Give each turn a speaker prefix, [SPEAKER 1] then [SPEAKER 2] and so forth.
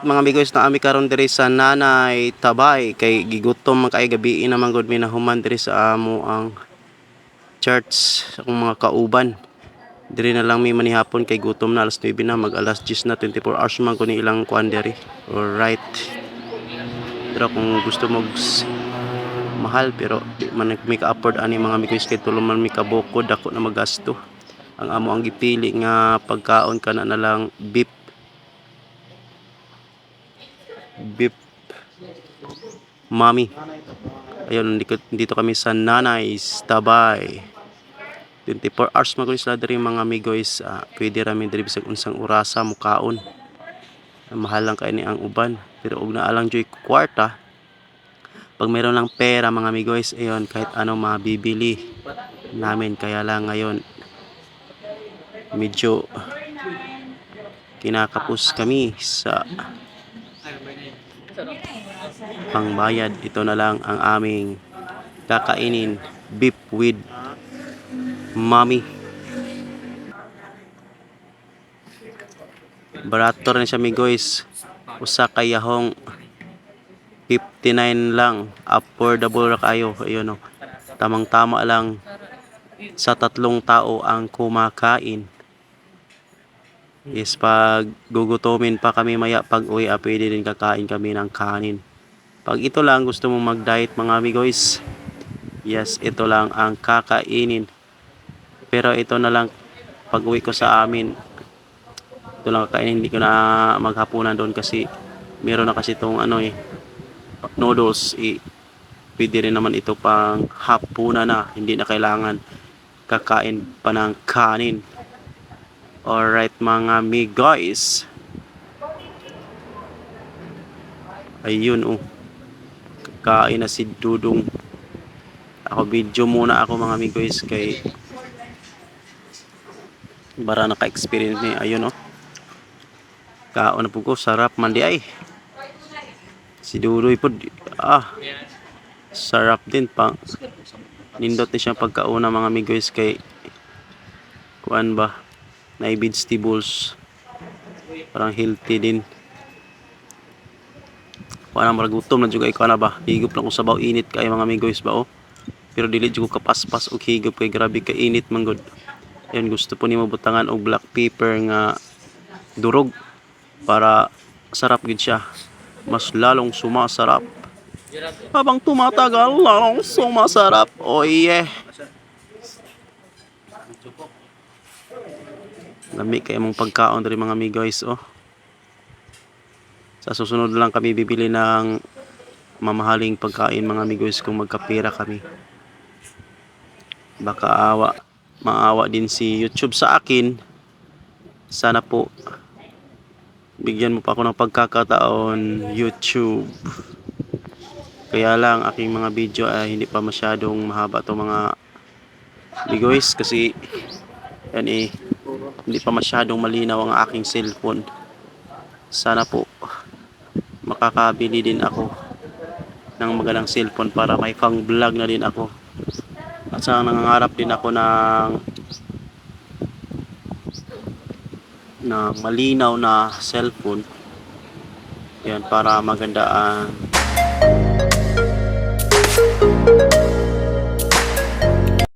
[SPEAKER 1] Alright mga amigos, na ami karon diri sa Nanay Tabay kay gigutom man kay gabi naman gud mi nahuman diri sa amo ang church sa akong mga kauban. Diri na lang mi manihapon kay gutom na alas 9 na, mag alas 10 na, 24 hours man ko ni ilang kuan diri. Alright. Pero kung gusto mo mahal pero di man mi ka afford ani mga amigos kay tulo man mi kabukod dako na magasto. Ang amo ang gipili nga pagkaon kana na lang beef Mami. Ayun, dito kami sa Nanay's Tabay. 24 hours magulis sila diri mga amigos. Pwede rami diri bisag unsang orasa mukaon. Mahal lang kay ni ang uban, pero og naalang joy kwarta. Pag mayroon lang pera mga amigos, ayun kahit ano mabibili namin, kaya lang ngayon medyo kinakapos kami sa pangbayad. Ito na lang ang aming kakainin, beef with Mami. Barato rin siya amigos, usa ka yahong 59 lang, affordable ra kayo. Ayun, tamang tama lang sa 3 tao ang kumakain. Yes, pag gugutomin pa kami maya pag uwi, pwede din kakain kami ng kanin. Pag ito lang gusto mong mag-diet mga amigos, yes, ito lang ang kakainin. Pero ito na lang pag uwi ko sa amin, ito lang kakainin, hindi ko na maghapunan doon kasi meron na kasi itong noodles. Pwede rin naman ito pang hapunan na, hindi na kailangan kakain pa ng kanin. Alright mga amigos, ayun kakain na si Dudong. Ako video muna ako mga amigos kay bara naka-experience ni. Ayun kaon na po ko, sarap man di ay. Si Dudoy po sarap din, pang nindot ni siya pagkauna mga amigos kay kuan ba na vegetables, parang healthy din. Kuan na gutom na juga ikaw na ba, higop lang ko sa baw, init kay mga amigos ba pero dili jud ko kapaspas og higop kay grabe ka init man gud. Ayun, gusto po nimo butangan og black pepper nga durog para sarap gid siya, mas lalong sumasarap habang tumatagal, lalong sumasarap. Oh yeah, lami kay mong pagkaon diri mga amigos. Sa susunod lang kami bibili ng mamahaling pagkain mga amigos kung magkapira kami. Baka maawa din si YouTube sa akin. Sana po bigyan mo pa ako ng pagkakataon, YouTube. Kaya lang aking mga video ay hindi pa masyadong mahaba to mga amigos kasi yan hindi pa masyadong malinaw ang aking cellphone. Sana po makakabili din ako ng magandang cellphone para may pang vlog na din ako. At sana nangangarap din ako ng malinaw na cellphone. Yan, para maganda ang